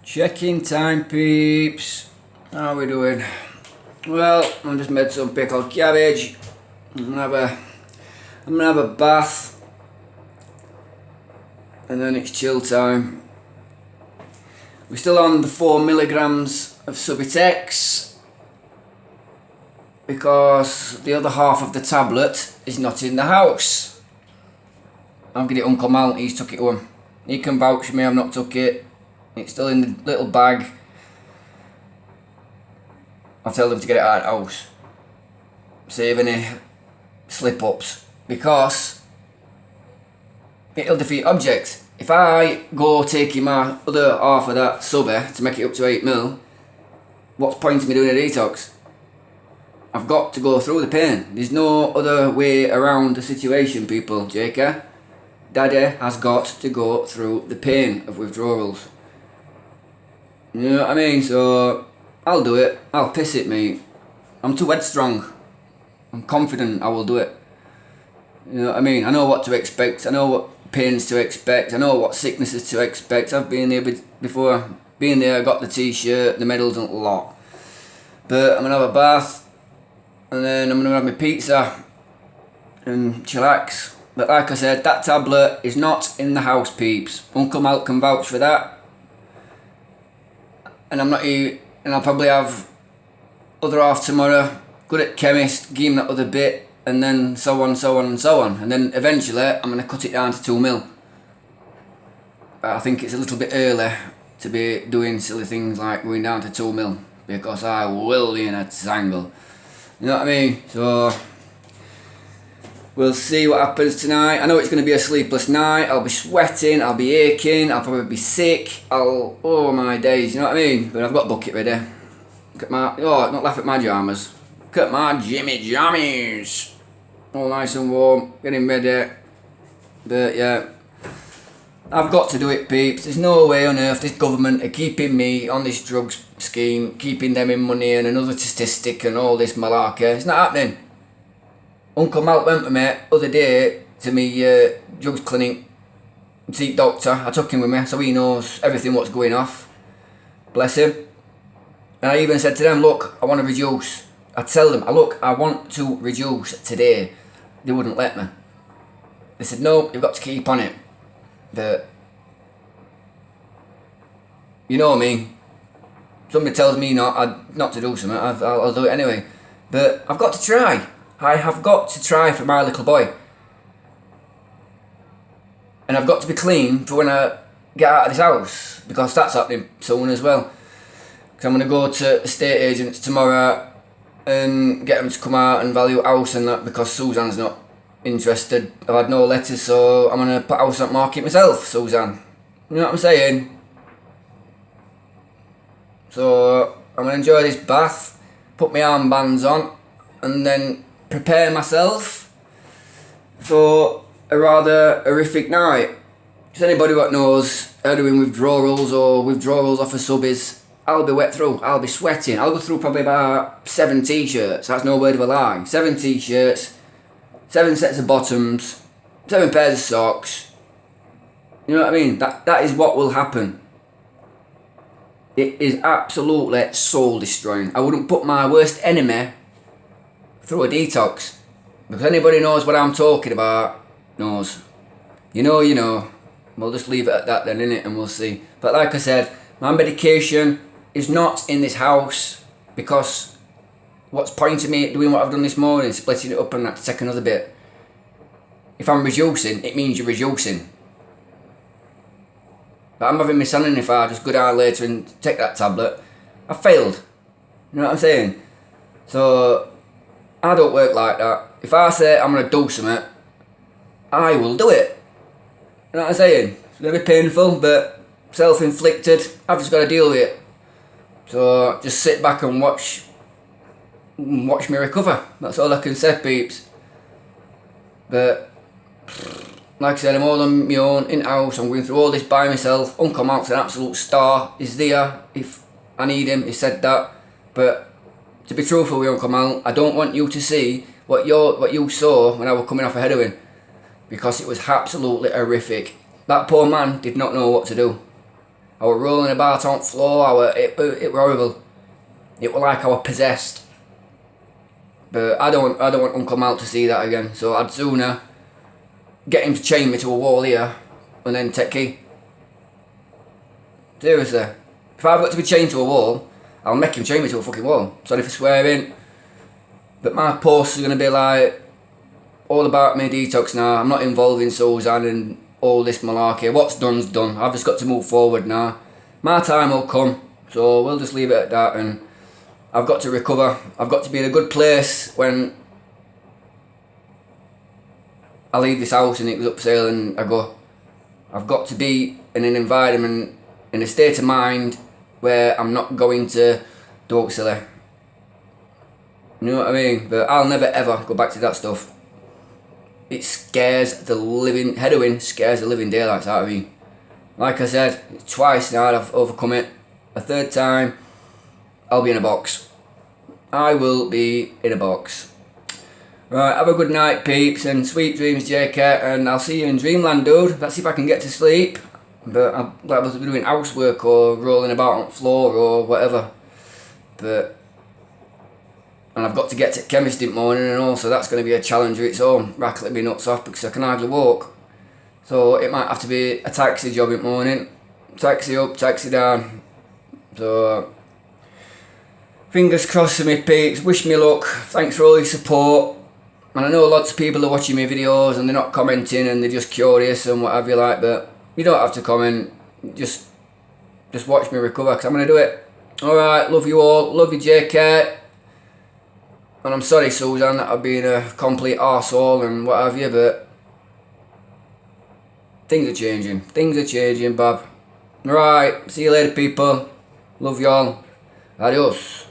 Check-in time, peeps. How are we doing? Well, I just made some pickled cabbage. I'm gonna have a bath, and then it's chill time. We're still on the 4 milligrams of subutex because the other half of the tablet is not in the house. I'll get it Uncle Mal, he's took it home. He can vouch for me, I've not took it. It's still in the little bag. I'll tell them to get it out of the house. Save any slip-ups. Because it'll defeat objects. If I go taking my other half of that subby to make it up to 8 mil, what's the point of me doing a detox? I've got to go through the pain. There's no other way around the situation, people. Jacob, Daddy has got to go through the pain of withdrawals. You know what I mean? So I'll do it. I'll piss it, mate. I'm too headstrong. I'm confident I will do it. You know what I mean? I know what to expect. I know what pains to expect. I know what sicknesses to expect. I've been there before. Been there, I got the t-shirt, the medals and a lot. But I'm going to have a bath. And then I'm going to have my pizza. And chillax. But like I said, that tablet is not in the house, peeps. Uncle Mal can vouch for that. And I'll probably have other half tomorrow. Good at chemist, give him that other bit, and then so on, and then eventually I'm gonna cut it down to 2 mil. But I think it's a little bit early to be doing silly things like going down to 2 mil because I will be in a tangle. You know what I mean? So we'll see what happens tonight. I know it's going to be a sleepless night. I'll be sweating, I'll be aching, I'll probably be sick. Oh my days, you know what I mean? But I've got a bucket ready. Look at not laugh at my pyjamas. Look at my Jimmy jammies. All nice and warm, getting ready. But yeah, I've got to do it, peeps. There's no way on earth this government are keeping me on this drugs scheme, keeping them in money and another statistic and all this malarkey. It's not happening. Uncle Mal went with me other day to me drugs clinic, see doctor. I took him with me so he knows everything what's going off. Bless him. And I even said to them, look, I want to reduce. I tell them, look, I want to reduce today. They wouldn't let me. They said, no, you've got to keep on it. But you know me. Somebody tells me not to do something, I'll do it anyway. But I've got to try. I have got to try for my little boy. And I've got to be clean for when I get out of this house. Because that's happening soon as well. Because I'm going to go to estate agents tomorrow and get them to come out and value a house and that because Suzanne's not interested. I've had no letters, so I'm going to put a house on the market myself, Suzanne. You know what I'm saying? So I'm going to enjoy this bath, put my armbands on, and then prepare myself for a rather horrific night. Just anybody that knows how doing withdrawals or withdrawals off of subbies, I'll be wet through, I'll be sweating. I'll go through probably about 7 t-shirts, that's no word of a lie. 7 t-shirts, 7 sets of bottoms, 7 pairs of socks. You know what I mean? That is what will happen. It is absolutely soul destroying. I wouldn't put my worst enemy through a detox. Because anybody knows what I'm talking about, knows. You know. We'll just leave it at that then, innit? And we'll see. But like I said, my medication is not in this house because what's the point of me doing what I've done this morning, splitting it up and that to take another bit? If I'm reducing, it means you're reducing. But I'm having my son if I just go down later and take that tablet. I failed. You know what I'm saying? So I don't work like that. If I say I'm going to do something, I will do it. You know what I'm saying? It's going to be painful, but self-inflicted. I've just got to deal with it. So just sit back and watch me recover. That's all I can say, peeps. But like I said, I'm all on my own, in-house. I'm going through all this by myself. Uncle Mal's an absolute star. He's there if I need him. He said that. But to be truthful with Uncle Mal, I don't want you to see what you saw when I was coming off a heroin. Because it was absolutely horrific. That poor man did not know what to do. I were rolling about on the floor. It were horrible. It were like I were possessed. But I don't want Uncle Mal to see that again. So I'd sooner get him to chain me to a wall here and then take key. Seriously. If I've got to be chained to a wall, I'll make him chain me to a fucking wall. Sorry for swearing. But my posts are going to be like all about me detox now. I'm not involving Suzanne and all this malarkey. What's done's done. I've just got to move forward now. My time will come. So we'll just leave it at that, and I've got to recover. I've got to be in a good place when I leave this house and it goes up for sale and I go. I've got to be in an environment, in a state of mind where I'm not going to do silly. You know what I mean? But I'll never ever go back to that stuff. It scares the living, heroin scares the living daylights out of me. Like I said, twice now I've overcome it. A third time, I'll be in a box. I will be in a box. Right, have a good night, peeps, and sweet dreams, JK, and I'll see you in Dreamland, dude. Let's see if I can get to sleep. But I'm liable to be doing housework or rolling about on the floor or whatever. And I've got to get to chemist in the morning and all, so that's going to be a challenge of its own, rattling me nuts off because I can hardly walk. So it might have to be a taxi job in the morning. Taxi up, taxi down. So fingers crossed for me, peeps. Wish me luck. Thanks for all your support. And I know lots of people are watching my videos and they're not commenting and they're just curious and what have you like, but you don't have to comment. Just watch me recover because I'm going to do it. Alright, love you all. Love you, JK. And I'm sorry, Suzanne, that I've been a complete arsehole and what have you, but things are changing. Things are changing, Bob. Right, see you later, people. Love y'all. Adios.